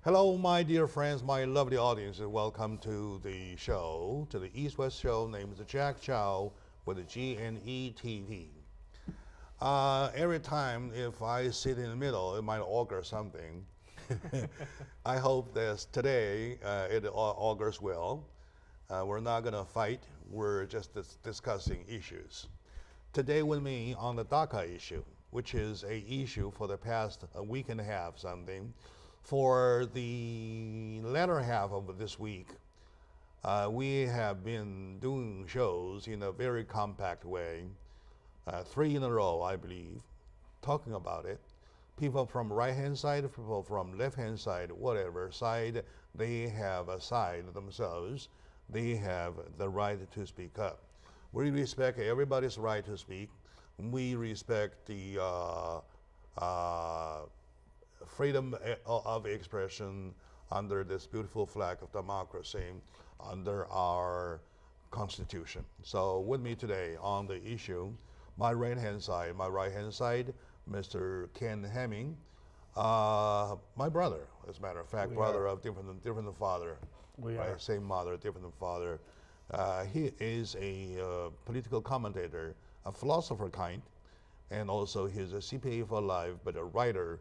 Hello, my dear friends, my lovely audience, and welcome to the show, to the East-West show named Jack Chow with the G&E TV. Every time if I sit in the middle, it might augur something. I hope that today it augurs well. We're not going to fight, we're just discussing issues. Today with me on the DACA issue, which is a issue for the past week and a half something. For the latter half of this week, we have been doing shows in a very compact way, 3 in a row, I believe, talking about it. People from right-hand side, people from left-hand side, whatever side they have a side themselves, they have the right to speak up. We respect everybody's right to speak. We respect the freedom of expression under this beautiful flag of democracy, under our Constitution. So with me today on the issue, my right-hand side, Mr. Ken Hemming, my brother, as a matter of fact, brother of different father, right? Same mother, different father. He is a political commentator, a philosopher kind, and also he's a CPA for life, but a writer,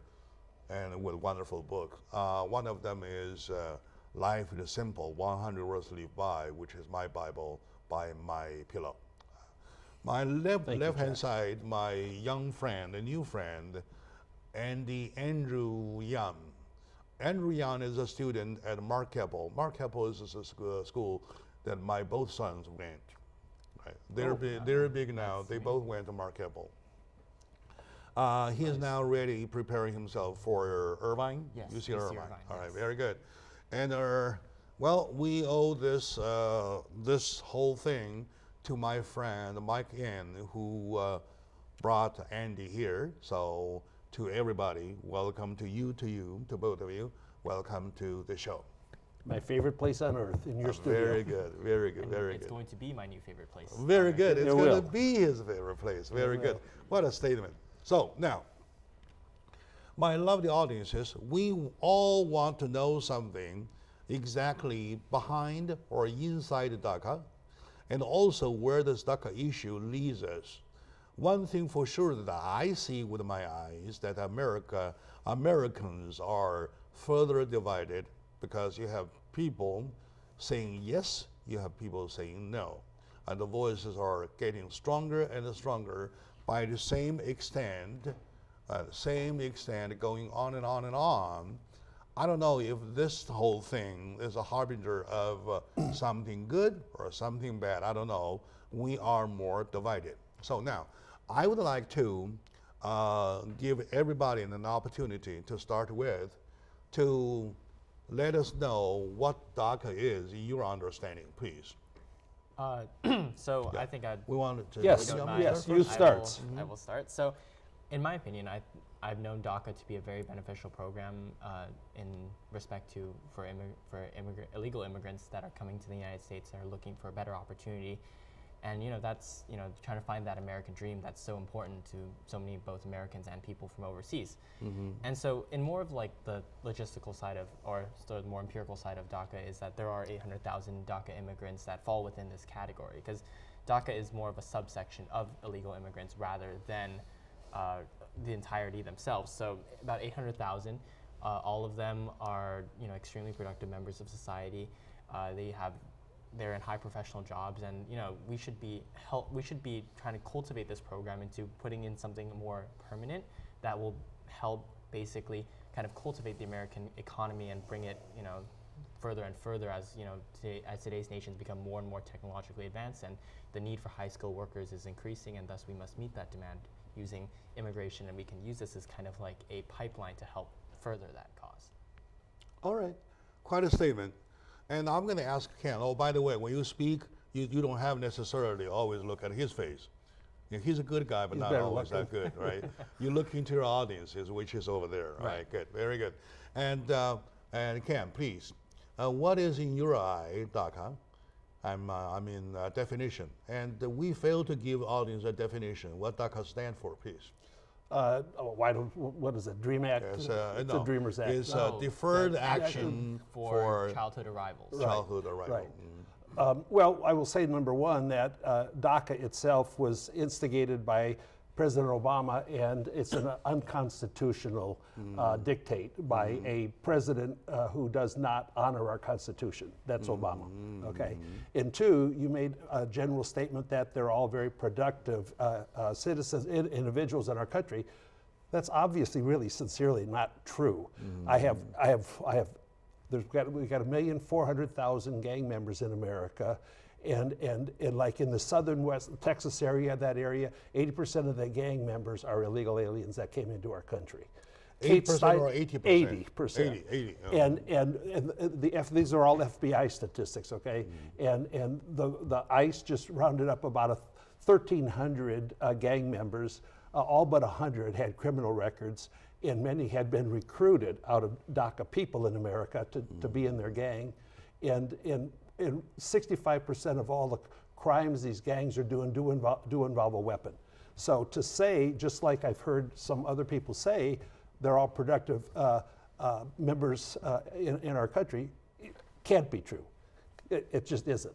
and with wonderful books. One of them is Life is Simple, 100 Words to Live By, which is my Bible by my pillow. My left-hand side, my young friend, a new friend, Andrew Yan. Andrew Yan is a student at Mark Keppel. Mark Keppel is a school that my both sons went. Right? They're big now. They both went to Mark Keppel. He is now ready, preparing himself for Irvine. Yes, UC Irvine. All right, yes. very good. And well, we owe this this whole thing to my friend Mike N, who brought Andy here. So to everybody, welcome to both of you. Welcome to the show. My favorite place on earth, in your studio. Very good, very good, very good. It's going to be my new favorite place. Very good. It's going will. to be his favorite place. Very good. What a statement. So now, my lovely audiences, we all want to know something exactly behind or inside DACA, and also where this DACA issue leads us. One thing for sure that I see with my eyes that Americans are further divided, because you have people saying yes, you have people saying no. And the voices are getting stronger and stronger by the same extent going on and on and on. I don't know if this whole thing is a harbinger of something good or something bad. I don't know. We are more divided. So now, I would like to give everybody an opportunity to start with, to let us know what DACA is in your understanding, please. I think we wanted to. Yes, you start. I will start. So, in my opinion, I've known DACA to be a very beneficial program in respect to for illegal immigrants that are coming to the United States and are looking for a better opportunity. And that's trying to find that American dream that's so important to so many both Americans and people from overseas. Mm-hmm. And so, in more of like the logistical side of, or the more empirical side of DACA, is that there are 800,000 DACA immigrants that fall within this category, because DACA is more of a subsection of illegal immigrants rather than the entirety themselves. So about 800,000. All of them are extremely productive members of society. They're in high professional jobs, and we should be trying to cultivate this program into putting in something more permanent that will help basically kind of cultivate the American economy and bring it further and further as as today's nations become more and more technologically advanced, and the need for high skilled workers is increasing, and thus we must meet that demand using immigration, and we can use this as kind of like a pipeline to help further that cause. All right, quite a statement. And I'm going to ask Ken, oh, by the way, when you speak, you don't have necessarily always look at his face. He's a good guy, but not always that good, right? You look into your audiences, which is over there, right? Good, very good. And Ken, please, what is in your eye DACA? I mean definition. And we fail to give audience a definition. What DACA stand for, please? what is it, DREAM Act? It's It's a Dreamers Act. It's No, deferred that's action for childhood arrivals. childhood arrival. Right. Well, I will say, number one, that DACA itself was instigated by President Obama, and it's an unconstitutional dictate by a president who does not honor our Constitution. That's Obama. Okay. And two, you made a general statement that they're all very productive citizens, individuals in our country. That's obviously, really, sincerely not true. We've got 1,400,000 gang members in America, and like in the southern west Texas area, that area, 80% of the gang members are illegal aliens that came into our country. 8% or 80%? 80%. 80. And these are all FBI statistics, okay? And the ICE just rounded up about 1,300 gang members. All but 100 had criminal records, and many had been recruited out of DACA people in America to be in their gang. And 65% of all the crimes these gangs are doing do involve a weapon. So to say, just like I've heard some other people say, they're all productive members in our country, can't be true. It just isn't.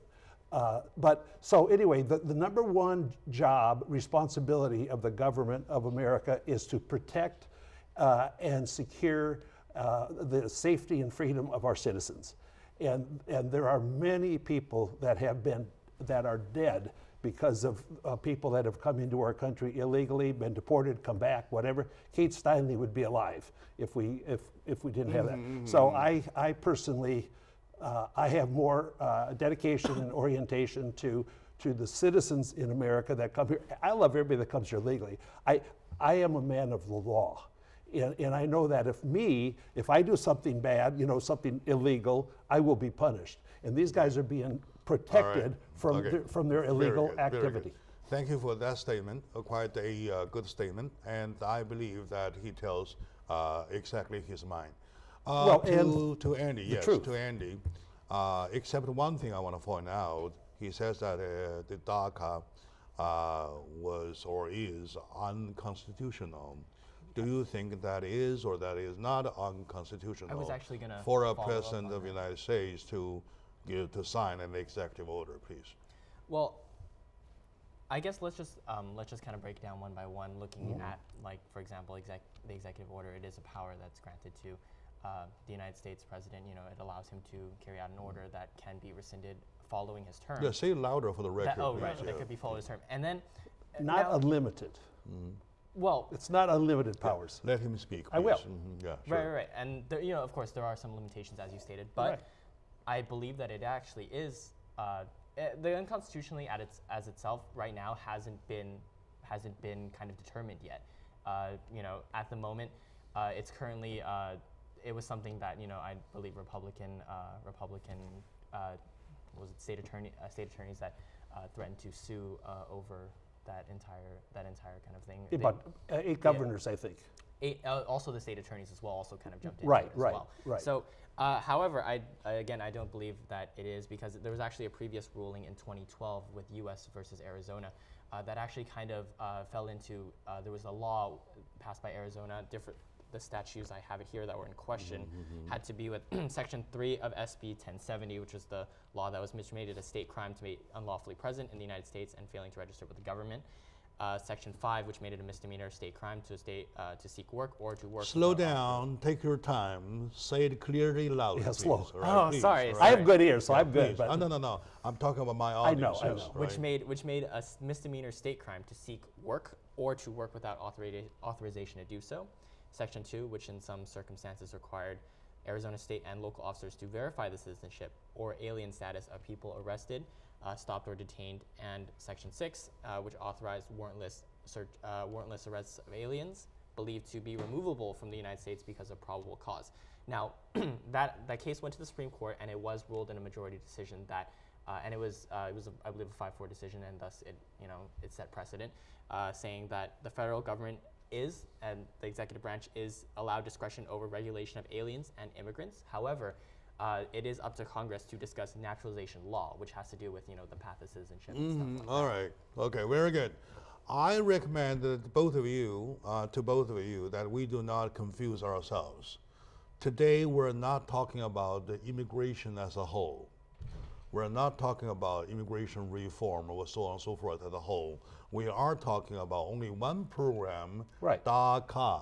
But so anyway, the number one job, responsibility of the government of America is to protect and secure the safety and freedom of our citizens. And there are many people that are dead because of people that have come into our country illegally, been deported, come back, whatever. Kate Steinle would be alive if we didn't have that. So I personally, I have more dedication and orientation to the citizens in America that come here. I love everybody that comes here legally. I am a man of the law. And I know that if I do something bad, something illegal, I will be punished. And these guys are being protected from their illegal activity. Thank you for that statement, quite a good statement, and I believe that he tells exactly his mind. To Andy, yes, to Andy, except one thing I want to point out, he says that the DACA was or is unconstitutional. Do you think that is or that is not unconstitutional? I was actually going to for a president of the United States to sign an executive order, please? Well, I guess let's just kind of break down one by one, looking at, like, for example, the executive order. It is a power that's granted to the United States president. It allows him to carry out an order that can be rescinded following his term. Yeah, say it louder for the record. That could be following his term, and then not unlimited. Well, it's not unlimited powers. Let him speak, please. I will. Yeah, sure. Right. And there, of course, there are some limitations, as you stated, but I believe that it actually is the unconstitutionally as itself right now hasn't been kind of determined yet. At the moment, it's currently it was something that I believe Republican state attorneys that threatened to sue over that entire kind of thing. About 8 governors, I think. Also the state attorneys as well also kind of jumped in as well. Right. So, however, I don't believe that it is, because there was actually a previous ruling in 2012 with U.S. versus Arizona that actually kind of fell into, there was a law passed by Arizona, the statutes, I have it here, that were in question, had to be with Section 3 of SB 1070, which was the law that made it a state crime to be unlawfully present in the United States and failing to register with the government. Section 5, which made it a misdemeanor state crime to seek work or to work. Slow down, take your time, say it clearly, loudly. Yeah, slow. Right, please, sorry. I have good ears, so I'm good. But no. I'm talking about my audience. I know. Right? Which made a misdemeanor state crime to seek work or to work without authorization to do so. Section 2, which in some circumstances required Arizona state and local officers to verify the citizenship or alien status of people arrested, stopped or detained, and Section 6, which authorized warrantless arrests of aliens believed to be removable from the United States because of probable cause. Now, that case went to the Supreme Court, and it was ruled in a majority decision that, and it was I believe a 5-4 decision, and thus it set precedent, saying that the federal government and the executive branch is allowed discretion over regulation of aliens and immigrants. However, it is up to Congress to discuss naturalization law, which has to do with the path of citizenship and stuff like all that. right. Okay, very good. I recommend that to both of you, that we do not confuse ourselves. Today, we're not talking about the immigration as a whole. We're not talking about immigration reform or so on and so forth as a whole. We are talking about only one program, Right. DACA,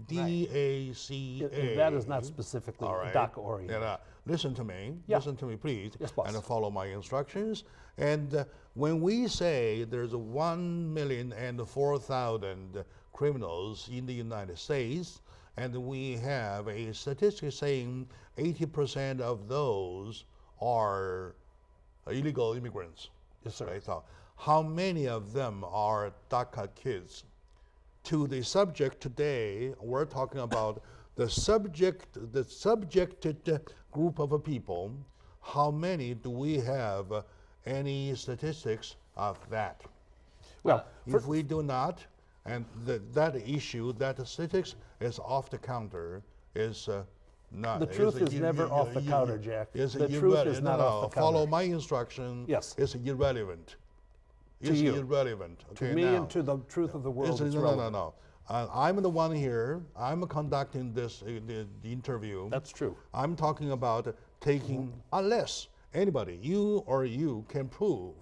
D-A-C-A. And that is not specifically DACA oriented. And, listen to me. Yeah. Listen to me, please. Yes, boss. And follow my instructions. And when we say there's 1,004,000 criminals in the United States, and we have a statistic saying 80% of those are illegal immigrants. Yes, sir. Right? So how many of them are DACA kids? To the subject today, we're talking about the subjected group of people. How many do we have any statistics of that? Well, if we do not, and that issue, that statistics is off the counter, is not. The truth is never off the counter, Jack. The truth is not off the counter. Follow my instruction. Yes. It's irrelevant. To you. Irrelevant. Okay, To me now, and to the truth of the world, it's no. relevant. I'm the one here. I'm conducting this the interview. That's true. I'm talking about taking, unless anybody, you can prove,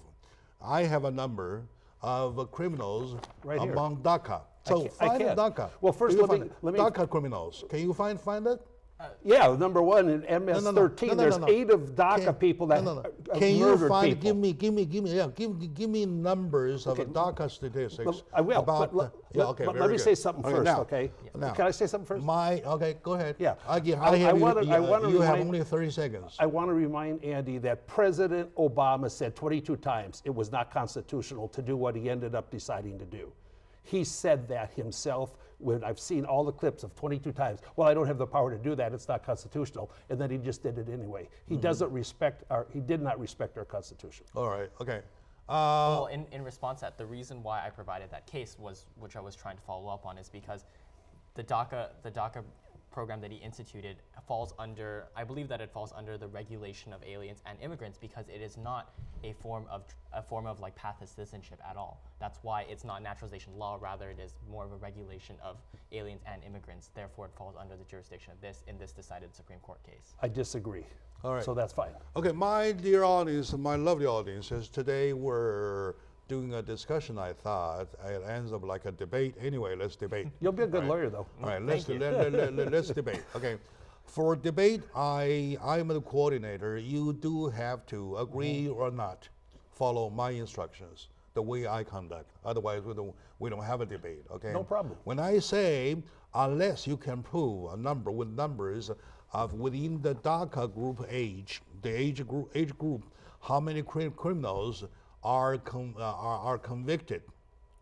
I have a number of criminals Right here. among DACA. So I find can't. DACA. Well, first Do you let find me- DACA criminals. Can you find it? Yeah, number one in MS-13, there's 8 of DACA people that Can you murdered find? people. Give me numbers of DACA statistics. I will, About but yeah, okay, let very me good. say something first, now, okay? Now, Can I say something first? Okay, go ahead. Yeah. I I have wanna- you. I wanna You have remind- only 30 seconds. I want to remind Andy that President Obama said 22 times it was not constitutional to do what he ended up deciding to do. He said that himself when I've seen all the clips of 22 times. Well, I don't have the power to do that. It's not constitutional. And then he just did it anyway. He doesn't respect he did not respect our Constitution. All right. Okay. Well, in response to that, the reason why I provided that case was, which I was trying to follow up on, is because the DACA program that he instituted falls under, I believe that it falls under the regulation of aliens and immigrants, because it is not a form of like path to citizenship at all. That's why it's not naturalization law, rather it is more of a regulation of aliens and immigrants. Therefore, it falls under the jurisdiction of this in this decided Supreme Court case. I disagree. All right. So that's fine. Okay, my dear audience, my lovely audiences, today we're doing a discussion. I thought it ends up like a debate. Anyway, let's debate. You'll be a good lawyer, though. All right, let's debate. Okay, for debate, I'm the coordinator. You do have to agree or not follow my instructions the way I conduct. Otherwise, we don't have a debate. Okay. No problem. When I say unless you can prove a number with numbers of within the DACA group age group, how many criminals are convicted,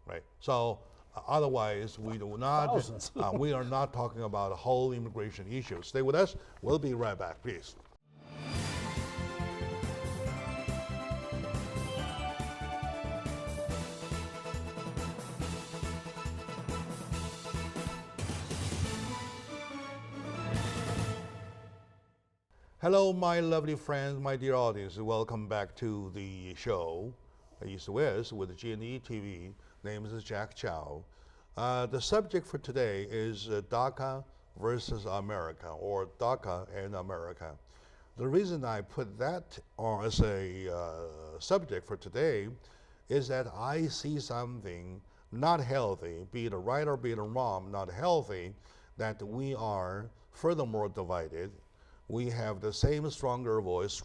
right? So otherwise, we do not. Thousands. We are not talking about a whole immigration issue. Stay with us. We'll be right back, please. Hello, my lovely friends, my dear audience. Welcome back to the show, East West with G&E TV. Name is Jack Chow. The subject for today is DACA versus America, or DACA and America. The reason I put that on as a subject for today is that I see something not healthy, be it right or be it wrong, not healthy, that we are furthermore divided. We have the same strong voice,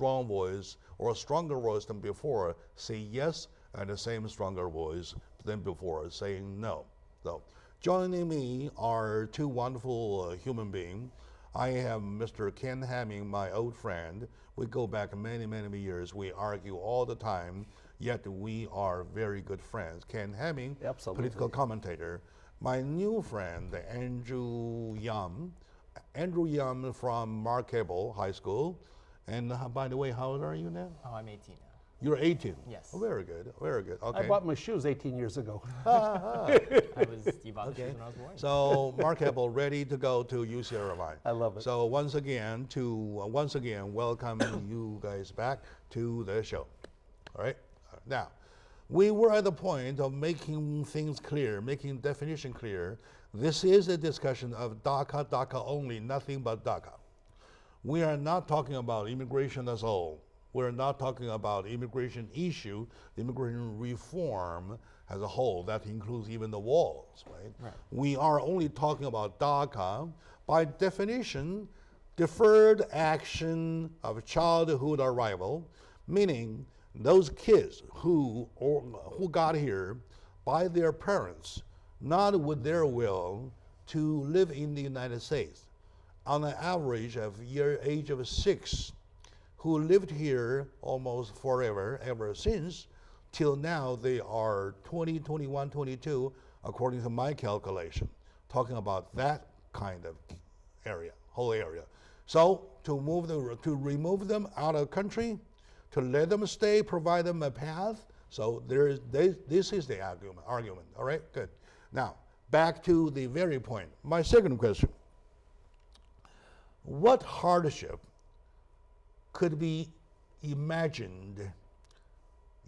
or stronger voice than before, say yes, and the same stronger voice than before, saying no. So, joining me are two wonderful human beings. I have Mr. Ken Hamming, my old friend. We go back many, many years. We argue all the time, yet we are very good friends. Ken Hamming, Absolutely. political commentator. My new friend, Andrew Yum from Markable High School. And by the way, how old are you now? Oh, I'm 18 now. You're 18? Yes. Oh, very good, very good. Okay. I bought my shoes 18 years ago. You bought the shoes when I was born. So Markable ready to go to UC Irvine. I love it. So once again, welcome you guys back to the show. All right. Now, we were at the point of making things clear, making definition clear. This is a discussion of DACA, DACA only, nothing but DACA. We are not talking about immigration as a whole. We're not talking about immigration issue, immigration reform as a whole. That includes even the walls, right? We are only talking about DACA. By definition, deferred action of childhood arrival, meaning those kids who got here by their parents, not with their will, to live in the United States. On an average of age of 6, who lived here almost forever, ever since, till now they are 20, 21, 22, according to my calculation, talking about that kind of area, whole area. So to remove them out of the country, to let them stay, provide them a path. So this is the argument, all right, good. Now, back to the very point. My second question, what hardship could be imagined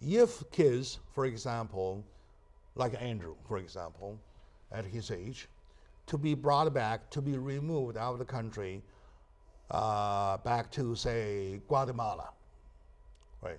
if kids, for example, like Andrew, for example, at his age, to be brought back, to be removed out of the country, back to, say, Guatemala, right?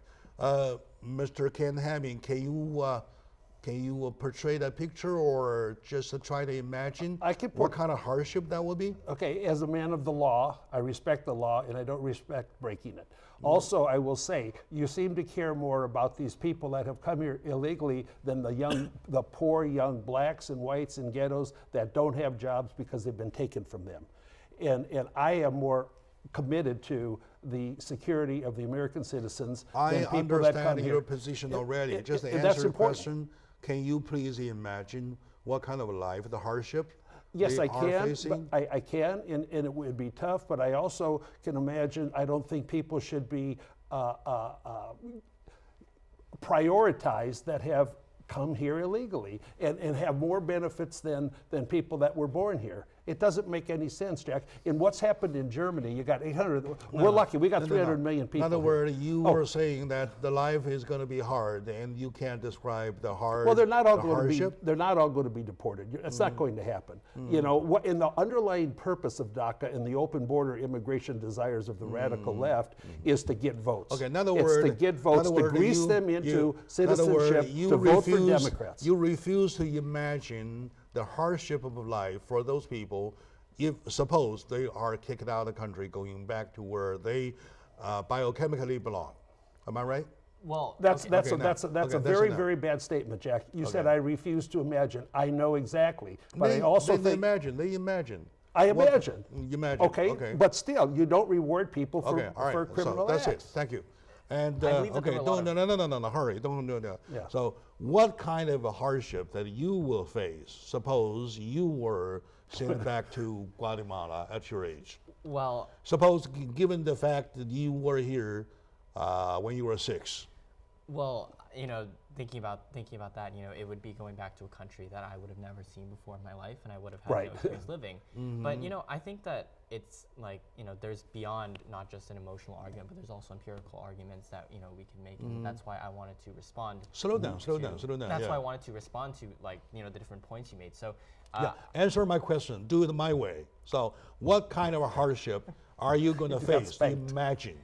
Mr. Ken Hamming, can you portray that picture, or just to try to imagine what kind of hardship that would be? Okay, as a man of the law, I respect the law and I don't respect breaking it. Also, I will say, you seem to care more about these people that have come here illegally than the poor young blacks and whites in ghettos that don't have jobs because they've been taken from them. And I am more committed to the security of the American citizens than people that come here. I understand your position already. Just to answer the question, can you please imagine what kind of life, the hardship Yes, I can. Facing? I can, and it would be tough, but I also can imagine, I don't think people should be prioritized that have come here illegally and have more benefits than people that were born here. It doesn't make any sense, Jack. In what's happened in Germany, you got 800, we're lucky, we got 300 million people. In other words, you Oh. were saying that the life is going to be hard and you can't describe the hard Well, they're not all going hardship? to be. They're not all going to be deported. It's not going to happen. You know, what in the underlying purpose of DACA and the open border immigration desires of the radical left is to get votes. Okay, in other it's words, to get votes, to grease them into citizenship, to vote for Democrats. You refuse to imagine the hardship of life for those people if suppose they are kicked out of the country going back to where they biochemically belong. Am I right? Well, That's okay, a very bad statement, Jack. You said I refuse to imagine. I know exactly, but I also think they imagine. I imagine. You imagine. Okay, but still, you don't reward people for, all right. for criminal so that's acts. it. Thank you. And I believe that okay, there were a lot no, hurry, don't do that. Yeah. So, what kind of a hardship that you will face? Suppose you were sent back to Guatemala at your age. well, Suppose, given the fact that you were here when you were 6. well, you know, thinking about that, you know, it would be going back to a country that I would have never seen before in my life, and I would have had Right. no experience living. But you know, I think that it's like, you know, there's beyond not just an emotional argument, but there's also empirical arguments that, you know, we can make, and that's why I wanted to respond. Slow down. That's yeah. why I wanted to respond to, like, you know, the different points you made. So, Yeah. Answer my question. Do it my way. So, what kind of a hardship are you going to face? spanked. Imagine.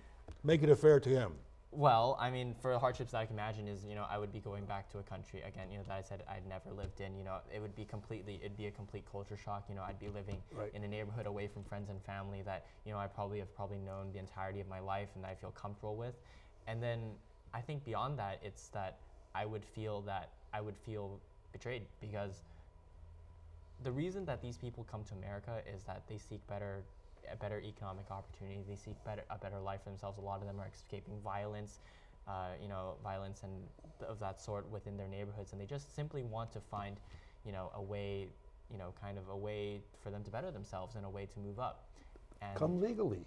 Make it fair to him. well, I mean, for the hardships that I can imagine is, you know, I would be going back to a country, again, you know, that I said I'd never lived in. You know, it'd be a complete culture shock. You know, I'd be living Right. in a neighborhood away from friends and family that, you know, I probably known the entirety of my life and that I feel comfortable with. And then I think beyond that, it's that I would feel betrayed, because the reason that these people come to America is that they seek a better economic opportunity. They seek a better life for themselves. A lot of them are escaping violence, you know, violence and of that sort within their neighborhoods, and they just simply want to find, you know, a way, you know, kind of a way for them to better themselves and a way to move up. And Come legally.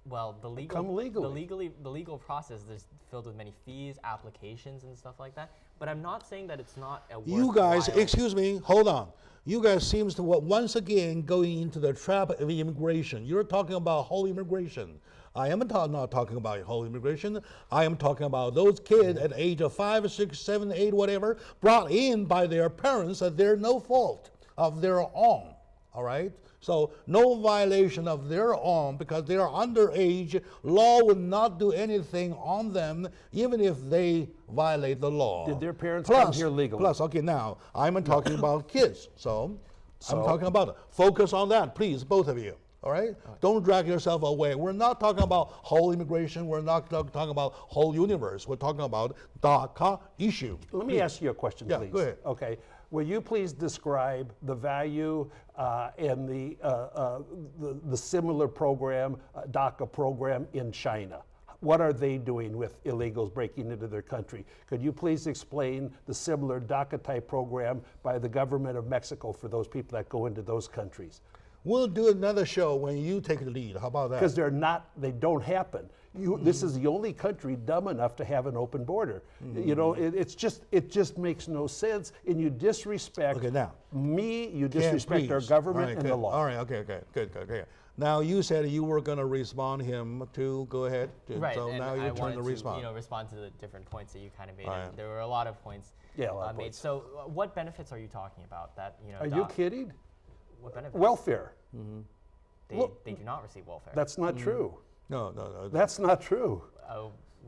well, the legal process is filled with many fees, applications, and stuff like that. But I'm not saying that it's not a You guys, worthwhile- excuse me, hold on. You guys seems to once again going into the trap of immigration. You're talking about whole immigration. I am not talking about whole immigration. I am talking about those kids at the age of 5, 6, 7, 8, whatever, brought in by their parents at their no fault of their own. All right? So no violation of their own because they are underage. Law will not do anything on them even if they violate the law. Did their parents come here legally? Plus, okay, now I'm talking about kids. So I'm talking about it. Focus on that, please, both of you. All right? Don't drag yourself away. We're not talking about whole immigration. We're not talking about whole universe. We're talking about DACA issue. Let me ask you a question, please. Go ahead. Okay. Will you please describe the value and the similar program, DACA program in China? What are they doing with illegals breaking into their country? Could you please explain the similar DACA type program by the government of Mexico for those people that go into those countries? We'll do another show when you take the lead. How about that? Because they don't happen. This is the only country dumb enough to have an open border. You know, it just makes no sense, and you disrespect me. You disrespect our government and the law. All right. Okay. Good. Now you said you were going to respond him to. Go ahead. Right. So and now I your turn to respond. Respond to the different points that you kind of made. Right. And there were a lot of points a lot of made. points. So, what benefits are you talking about? That Are you kidding? What benefits? Welfare. They do not receive welfare. That's not true. No. That's not true.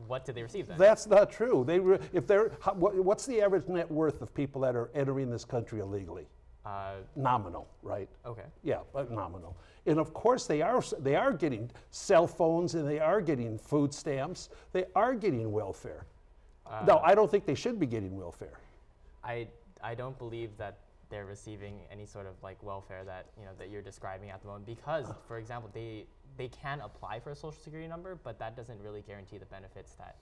What do they receive then? That's not true. What's the average net worth of people that are entering this country illegally? Nominal, right? Okay. Yeah, but nominal. And of course they are getting cell phones and they are getting food stamps. They are getting welfare. No, I don't think they should be getting welfare. I don't believe that they're receiving any sort of like welfare that that you're describing at the moment because, for example, they can apply for a social security number, but that doesn't really guarantee the benefits that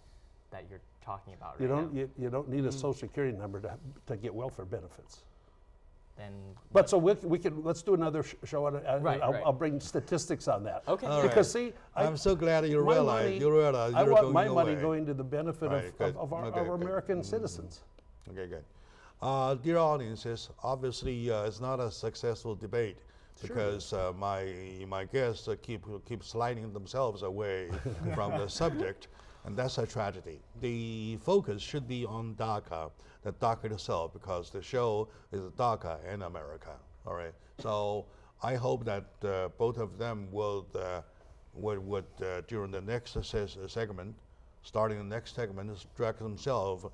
you're talking about. You don't need a social security number to get welfare benefits. Then, but so let's do another show on it. I'll bring statistics on that. Okay. Because see, I'm so glad you realize I want my money going to the benefit of our American citizens. Okay, good. Dear audiences, obviously it's not a successful debate because my guests keep sliding themselves away from the subject, and that's a tragedy. The focus should be on DACA, the DACA itself, because the show is DACA and America. All right. So I hope that both of them would during the next segment, starting the next segment, drag themselves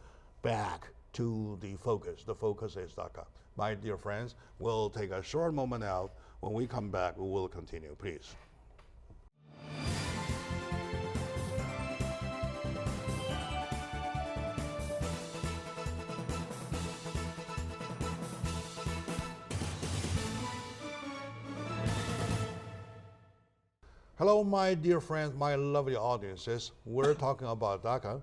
back to the focus. The focus is DACA. My dear friends, we'll take a short moment out. When we come back, we will continue, please. Hello, my dear friends, my lovely audiences. We're talking about DACA.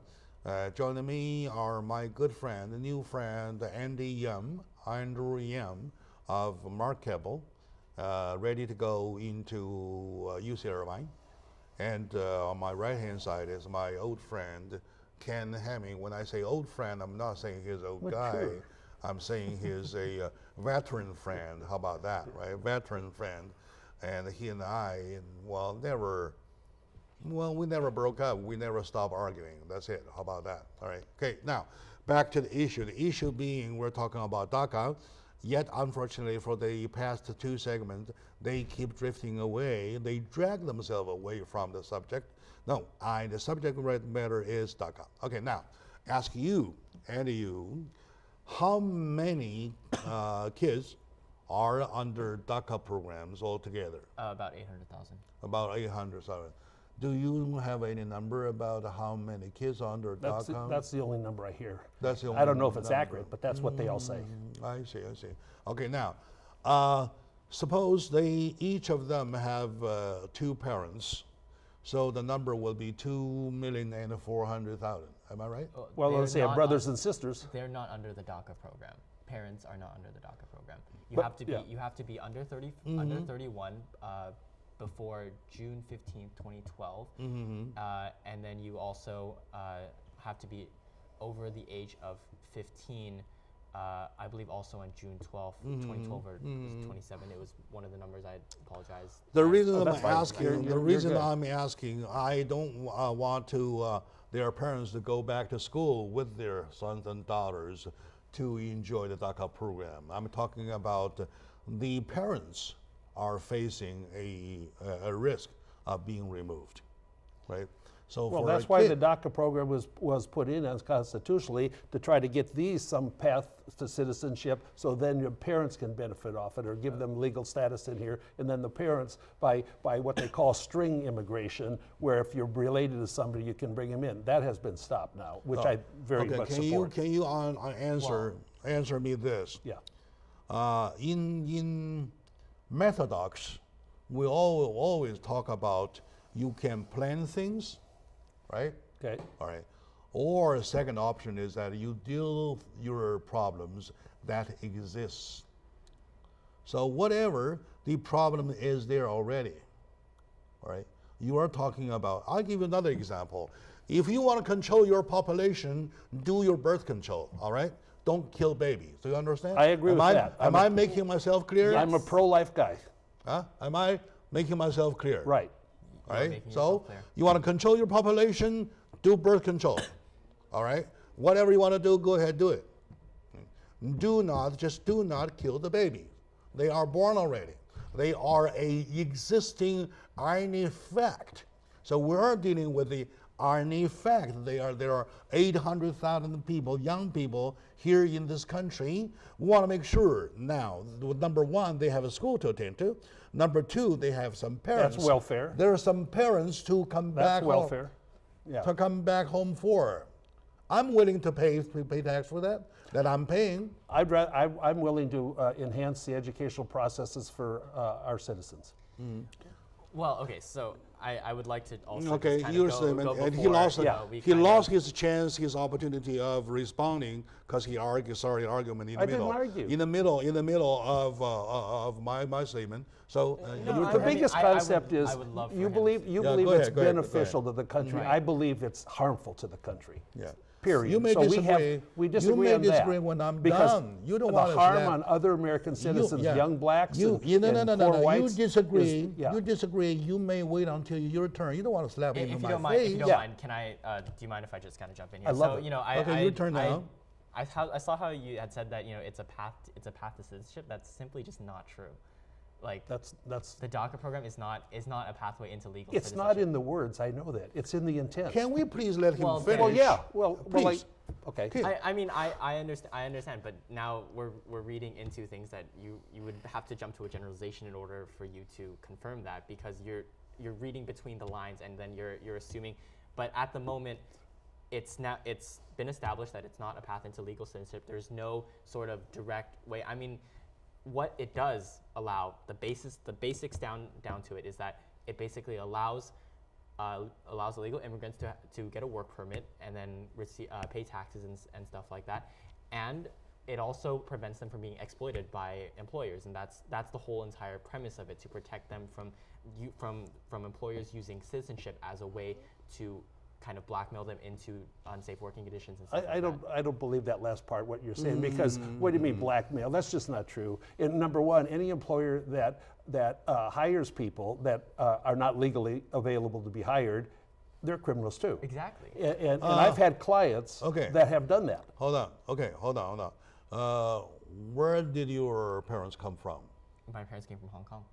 Joining me are my good friend, the new friend, Andrew Yam of Mark Keppel, ready to go into UC Irvine. And on my right-hand side is my old friend, Ken Hemming. When I say old friend, I'm not saying he's an old guy. True. I'm saying he's a veteran friend. How about that, right? Veteran friend. And he and I, we never broke up. We never stopped arguing. That's it. How about that? All right. Okay. Now, back to the issue. The issue being we're talking about DACA, yet unfortunately for the past two segments, they keep drifting away. They drag themselves away from the subject. No, the subject matter is DACA. Okay. Now, ask you, how many kids are under DACA programs altogether? About 800,000. About 800,000. Do you have any number about how many kids are under DACA? That's the only number I hear. That's the only I don't know if it's number. accurate, but that's what they all say. I see. Okay, now, suppose each of them have two parents, so the number will be 2,400,000. Am I right? Well, let's say brothers and sisters. They're not under the DACA program. Parents are not under the DACA program. You have to be under 30, under 31 before June 15th, 2012, and then you also have to be over the age of 15 I believe also on June 12th, 2012 or 27. It was one of the numbers. I apologize. The reason I'm that's fine. asking, You're the reason good. I'm asking, I don't want to their parents to go back to school with their sons and daughters to enjoy the DACA program. I'm talking about the parents are facing a risk of being removed, right? So Well, for that's a why kid, the DACA program was put in as constitutionally to try to get these some path to citizenship, so then your parents can benefit off it or give them legal status in here, and then the parents by what they call string immigration, where if you're related to somebody, you can bring them in. That has been stopped now, which I very much support. Can you answer me this? Yeah. In methodox, we always talk about you can plan things, right? Okay. All right. Or a second option is that you deal with your problems that exist. So whatever the problem is there already, all right? You are talking about, I'll give you another example. If you want to control your population, do your birth control, all right? Don't kill babies. Do you understand? I agree with that. Am I making myself clear? I'm a pro-life guy. Huh? Am I making myself clear? Right. All You're right. making So yourself clear. you want to control your population, do birth control. All right. Whatever you want to do, go ahead, do it. Do not kill the baby. They are born already. They are a existing irony fact. So we're dealing with the irony fact. There are 800,000 people, young people here in this country. We want to make sure now, number one, they have a school to attend to. Number two, they have some parents. That's welfare. There are some parents to come back That's home. welfare. Yeah. To come back home for. I'm willing to pay tax for that I'm paying. I'm willing to enhance the educational processes for our citizens. Well, okay, so I would like to also Okay, just kind you of understand, go and he before, lost, you know, we he kind lost of- his chance, his opportunity of responding because he started an argument in the I middle. didn't argue. In the middle of my statement. So The biggest concept is I would love for you him believe to- you Yeah, believe go it's ahead, go ahead, go beneficial to the country. Right. I believe it's harmful to the country. Yeah. Period. You may so disagree. we disagree you may on disagree that when I'm because done. You don't the want to harm slap- on other American citizens, yeah. young blacks, You and, no, and no, poor whites. You disagree. is- yeah. You disagree. You may wait until your turn. You don't want to slap me If in you my don't mind, face. if you don't Yeah. mind, can I? Do you mind if I just kind of jump in here? I love so it. you know, Okay, your turn now. I saw how you had said that it's a path to citizenship. That's simply just not true. Like That's the DACA program is not a pathway into legal it's citizenship. not in the words. I know that it's in the intent. Can we please let him Well, finish? well, yeah. Well, Please. okay. Okay. I mean, I understand, but now we're reading into things that you would have to jump to a generalization in order for you to confirm that, because you're reading between the lines and then you're assuming. But at the moment, it's been established that it's not a path into legal citizenship. There's no sort of direct way. I mean, what it does allow, the basics down to it is that it basically allows illegal immigrants to get a work permit and then pay taxes and stuff like that, and it also prevents them from being exploited by employers, and that's the whole entire premise of it, to protect them from employers using citizenship as a way to kind of blackmail them into unsafe working conditions and stuff like that. I don't believe that last part, what you're saying, because what do you mean blackmail? That's just not true. And number one, any employer that hires people that are not legally available to be hired, they're criminals too. Exactly. And I've had clients Okay. that have done that. Hold on. Okay, hold on. Where did your parents come from? My parents came from Hong Kong.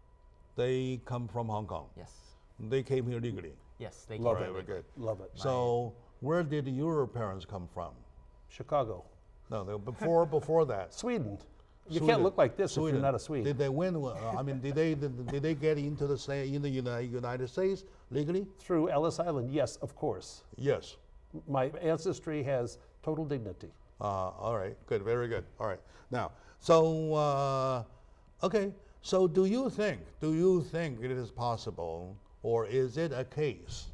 They come from Hong Kong. Yes. They came here legally. Yes, they Love came it. Very good. Love it. So where did your parents come from? Chicago. No, before that. Sweden. You Sweden. can't look like this if Sweden. you're not a Swede. Did they win? I mean, did they get into the United States legally? Through Ellis Island, yes, of course. Yes. My ancestry has total dignity. All right. Good. Very good. All right. Now, so okay. So do you think it is possible, or is it a case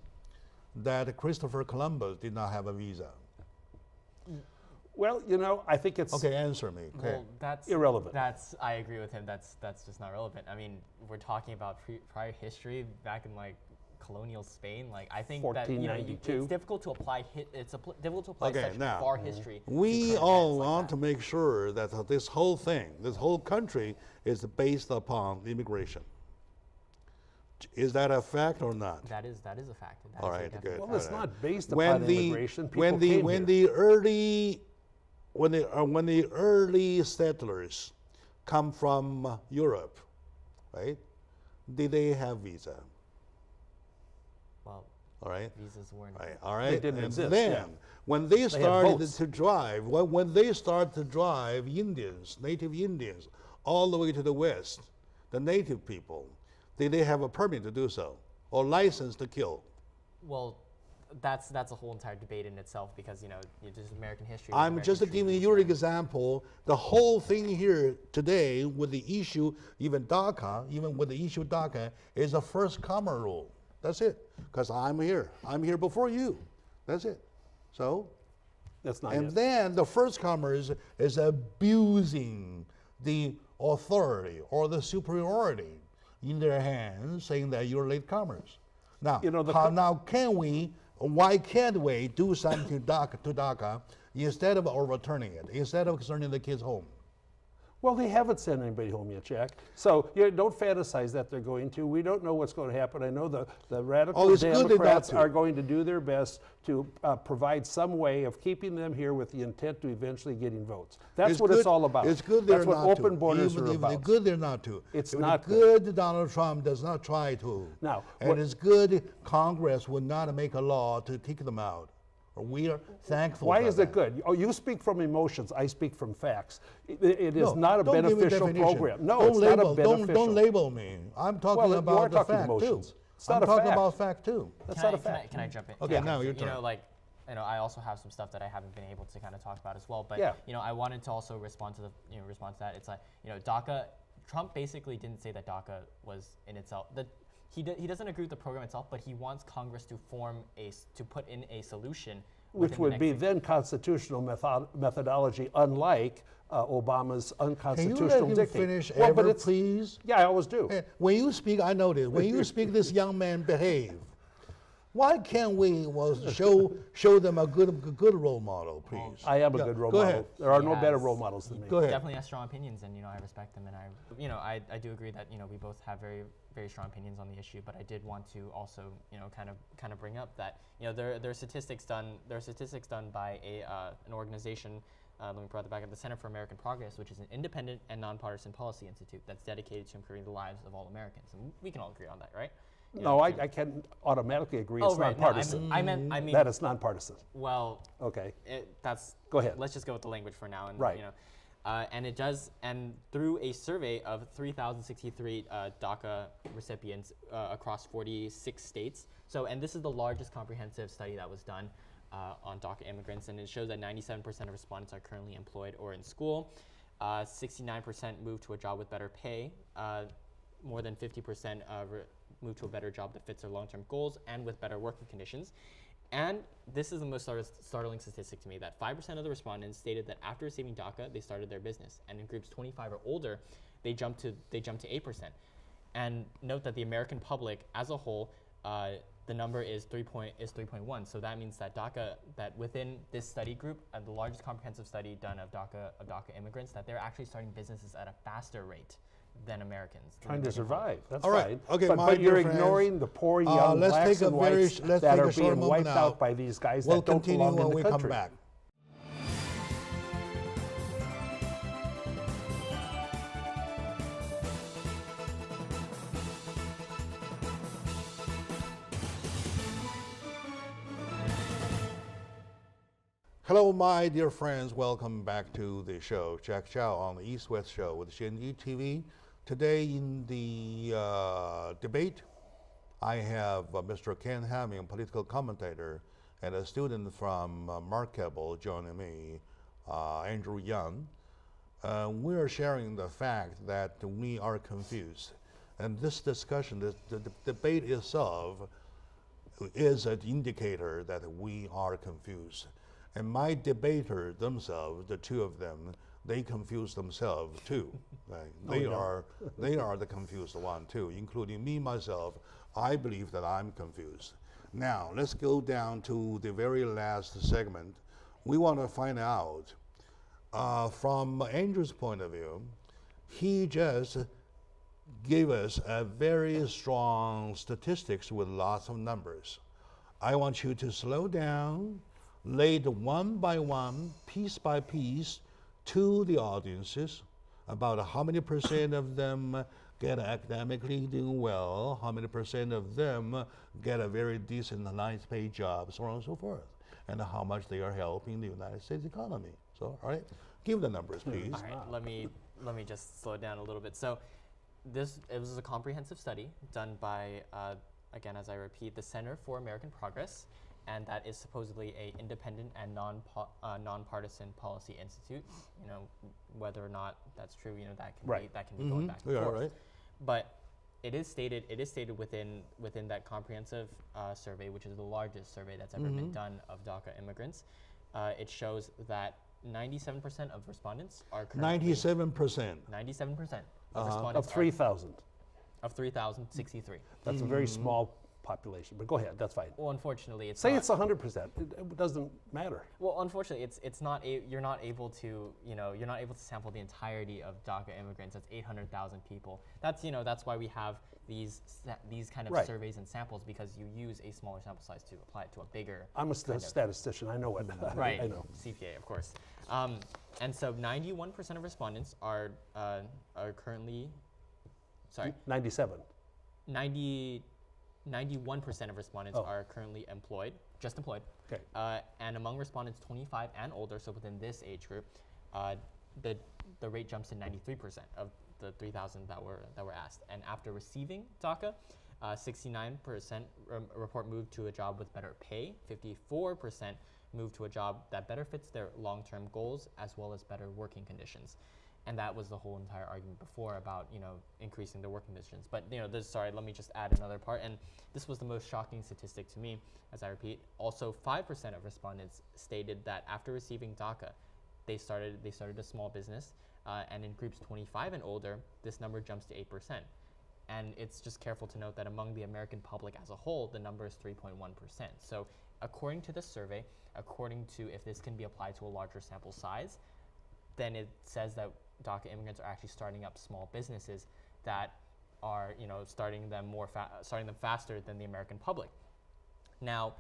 that Christopher Columbus did not have a visa? Well, I think it's Okay, answer me. Okay. Well, that's Irrelevant. I agree with him. That's just not relevant. I mean, we're talking about prior history back in like colonial Spain. Like I think that it's difficult to apply. Difficult to apply such far history. We all want to make sure that this whole thing, this whole country, is based upon immigration. Is that a fact or not? That is a fact. That all right, good. Well, it's not based upon immigration. When the early settlers come from Europe, right? Did they have visa? Well, all right. Visas weren't. Right. All right. They didn't exist. Then, when they started to drive, when they started to drive native Indians, all the way to the west, the native people, did they have a permit to do so or license to kill? Well, that's a whole entire debate in itself because just American history. I'm just giving you an example. The whole thing here today with the issue, even with the issue DACA, is a first comer rule. That's it. Because I'm here before you. That's it. So, that's not. And then the first comers is abusing the authority or the superiority in their hands, saying that you're latecomers. Now, why can't we do something to DACA instead of overturning it, instead of sending the kids home? Well, they haven't sent anybody home yet, Jack. So don't fantasize that they're going to. We don't know what's going to happen. I know the radical Democrats are going to do their best to provide some way of keeping them here with the intent to eventually getting votes. That's what it's all about. It's good That's they're what not open to. borders Even are if about. It's good they're not to. It's if not good. Donald Trump does not try to. Now, and it's good Congress would not make a law to kick them out. We are thankful. Why for is that. it good? Oh, you speak from emotions. I speak from facts. It is not a beneficial program. No, it's not a beneficial. Don't label me. I'm talking about the fact too. It's not I'm talking about fact too. That's not a fact. Can I jump in? Okay, now your turn. I also have some stuff that I haven't been able to kind of talk about as well. But I wanted to also respond to that. It's like DACA. Trump basically didn't say that DACA was in itself. He doesn't agree with the program itself, but he wants Congress to put in a solution, which would be then constitutional methodology, unlike Obama's unconstitutional dictate. Can you let him finish, please? Yeah, I always do. Hey, when you speak, I notice when you speak, this young man behave. Why can't we show them a good role model, please? I am a good role model. Ahead. There are no better role models than me. Go ahead. Definitely has strong opinions, and I respect them, and I do agree that we both have very very strong opinions on the issue. But I did want to also kind of bring up that there are statistics done by an organization. Let me put that back at the Center for American Progress, which is an independent and nonpartisan policy institute that's dedicated to improving the lives of all Americans, and we can all agree on that, right? No, I can't automatically agree. It's nonpartisan. No, I mean that it's nonpartisan. Well, okay. Go ahead. Let's just go with the language for now. And, right. And it does. And through a survey of 3,063 DACA recipients across 46 states. So, and this is the largest comprehensive study that was done on DACA immigrants, and it shows that 97% of respondents are currently employed or in school. 69% moved to a job with better pay. More than 50% move to a better job that fits their long-term goals and with better working conditions. And this is the most startling statistic to me, that 5% of the respondents stated that after receiving DACA, they started their business. And in groups 25 or older, they jumped to 8%. And note that the American public as a whole, the number is 3.1. So that means that that within this study group, the largest comprehensive study done of DACA immigrants, that they're actually starting businesses at a faster rate than Americans. Trying to survive. That's all right. Okay, but you're ignoring the poor young blacks and whites that are being wiped out by these guys that don't belong in the country. We'll continue when we come back. Hello, my dear friends. Welcome back to the show. Jack Chow on the East-West Show with G&E TV. Today in the debate, I have Mr. Ken Hamming, political commentator, and a student from Marquette joining me, Andrew Young. We are sharing the fact that we are confused. And this discussion, the debate itself, is an indicator that we are confused. And my debater themselves, the two of them, they confuse themselves too. Right? They are the confused one too, including me myself. I believe that I'm confused. Now, let's go down to the very last segment. We want to find out, from Andrew's point of view, he just gave us a very strong statistics with lots of numbers. I want you to slow down, lay it one by one, piece by piece, to the audiences about how many percent of them get academically doing well, how many percent of them get a very decent, nice paid job, so on and so forth, and how much they are helping the United States economy. So, all right, give the numbers, please. All right, let me just slow it down a little bit. So, it was a comprehensive study done by, again, as I repeat, the Center for American Progress, and that is supposedly a independent and nonpartisan policy institute. You know, whether or not that's true, you know, that can be going back and forth. Right. But it is stated within that comprehensive survey, which is the largest survey that's ever been done of DACA immigrants. It shows that 97% of respondents are currently 97%. 97% of respondents Of 3,000. of 3,063. That's a very small population, but go ahead, that's fine. Well, unfortunately, it's Say not. it's 100%, it doesn't matter. Well, unfortunately, it's not. You're not able to. You're not able to sample the entirety of DACA immigrants. That's 800,000 people. That's why we have these kind of surveys and samples, because you use a smaller sample size to apply it to a bigger. I'm a statistician, I know it. Right. I know. CPA, of course. And so 91% of respondents are currently. Sorry. 97. 91% of respondents are currently employed, just employed. Okay. And among respondents 25 and older, so within this age group, the rate jumps to 93% of the 3,000 that were asked. And after receiving DACA, 69% report moved to a job with better pay, 54% moved to a job that better fits their long-term goals, as well as better working conditions. And that was the whole entire argument before about, increasing their working conditions. But, let me just add another part. And this was the most shocking statistic to me, as I repeat. Also, 5% of respondents stated that after receiving DACA, they started a small business. And in groups 25 and older, this number jumps to 8%. And it's just careful to note that among the American public as a whole, the number is 3.1%. So according to this survey, according to if this can be applied to a larger sample size, then it says that DACA immigrants are actually starting up small businesses that are, starting them faster than the American public. Now,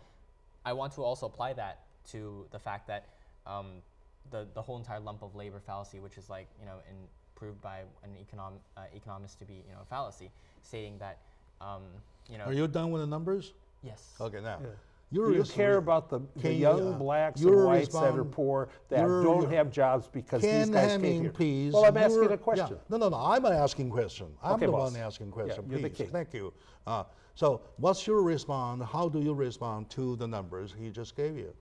I want to also apply that to the fact that the whole entire lump of labor fallacy, which is proved by an economist to be, a fallacy, stating that, Are you done with the numbers? Yes. Okay, now. Yeah. Do you care about the young blacks and whites that are poor, that don't have jobs because these guys came here? Please. Well, I'm asking a question. Yeah. No, I'm asking question. I'm okay, the boss. one asking question, you're please. the king. Thank you. So what's your response? How do you respond to the numbers he just gave you?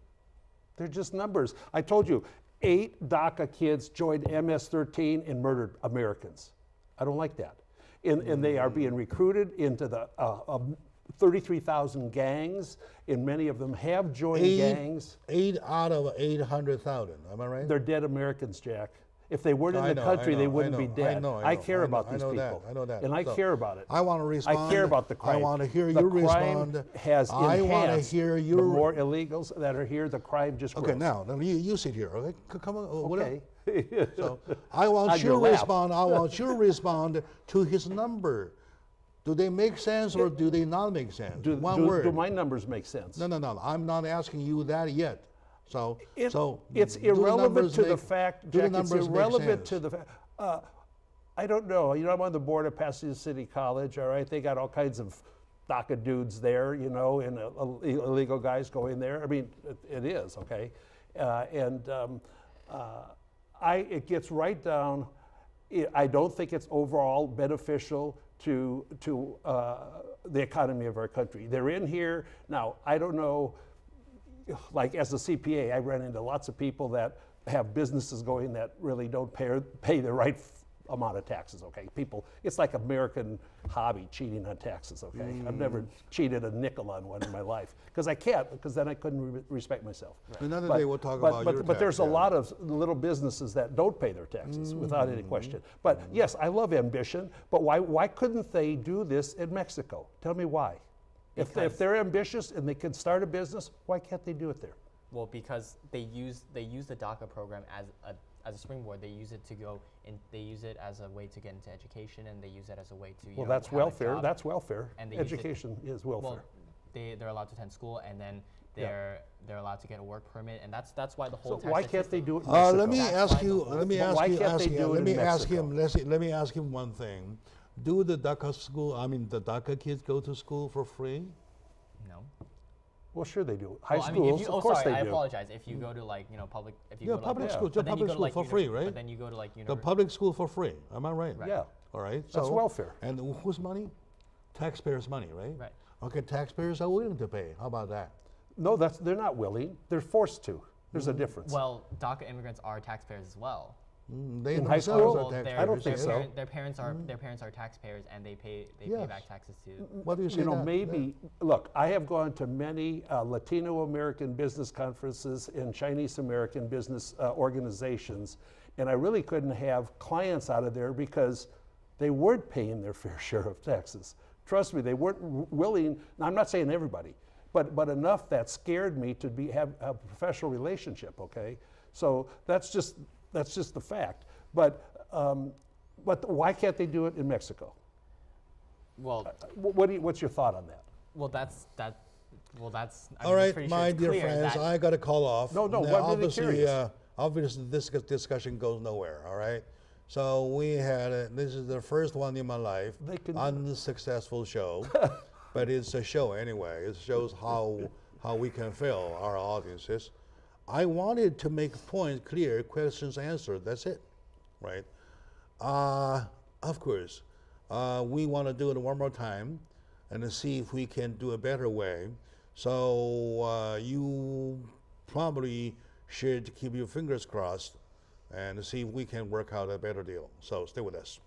They're just numbers. I told you, 8 DACA kids joined MS-13 and murdered Americans. I don't like that. And they are being recruited into the 33,000 gangs, and many of them have joined gangs. 8 out of 800,000, am I right? They're dead Americans, Jack. If they weren't in the country, they wouldn't be dead. I care about these people. I know that. And I care about it. I want to respond. I care about the crime. I want to hear you respond. The crime has enhanced. I want to hear your... The more illegals that are here, the crime just grows. Okay, now you sit here, okay? Come on. Okay. So I want you to respond. I want you to respond to his number. Do they make sense or do they not make sense? One word. Do my numbers make sense? No. I'm not asking you that yet. So it's irrelevant to the fact, Jack, it's irrelevant to the fact. I don't know. I'm on the board of Pasadena City College, all right? They got all kinds of DACA dudes there, and illegal guys going there. I mean, it is, okay? It gets right down. I don't think it's overall beneficial to the economy of our country. They're in here. Now, I don't know, like as a CPA, I ran into lots of people that have businesses going that really don't pay the right amount of taxes, okay? People, it's like American hobby, cheating on taxes, okay? I've never cheated a nickel on one in my life, because I can't, because then I couldn't respect myself. Another day we'll talk about your But there's a tax, lot of little businesses that don't pay their taxes, without any question. But yes, I love ambition, but why couldn't they do this in Mexico? Tell me why. If they're ambitious and they can start a business, why can't they do it there? Well, because they use the DACA program as a springboard. They use it to go and they use it as a way to get into education, and they use it as a way to That's have welfare. a job. That's welfare. And they use education is welfare. Well, they're allowed to attend school, and then they're allowed to get a work permit, and that's why the whole tax Why can't they do it in Let Mexico? me ask you. Let me ask Why you. can't they do it in Mexico? Let me ask him one thing. Do the DACA school? I mean, the DACA kids go to school for free? No. Well, sure they do. High Well, I mean, schools, of course sorry, they I do. apologize. If you go to public, if you go to public school, but then you public go to school for free, right? But then you go to The public school for free. Am I right? Yeah, All right. that's So, welfare. And whose money? Taxpayers' money, right? Right. Okay, taxpayers are willing to pay. How about that? No, they're not willing. They're forced to. There's a difference. Well, DACA immigrants are taxpayers as well. They In high themselves school? are Well, taxpayers. I don't think so. Their parents are taxpayers, and they pay Yes. back taxes to. What do you say? maybe, look, I have gone to many Latino American business conferences and Chinese American business organizations, and I really couldn't have clients out of there because they weren't paying their fair share of taxes. Trust me, they weren't willing. Now, I'm not saying everybody, but enough that scared me to have a professional relationship, okay? So that's just the fact. But why can't they do it in Mexico? Well, What's your thought on that? well, that's that. Well, that's. I All mean, right, it's pretty sure my it's dear clear friends, that- I got to call off. No, Now, I'm really obviously, curious. obviously, this discussion goes nowhere. All right. So we had this is the first one in my life, They can- unsuccessful show, but it's a show anyway. It shows how we can fill our audiences. I wanted to make points clear, questions answered. That's it, right? Of course, we want to do it one more time and to see if we can do a better way. So you probably should keep your fingers crossed and see if we can work out a better deal. So stay with us.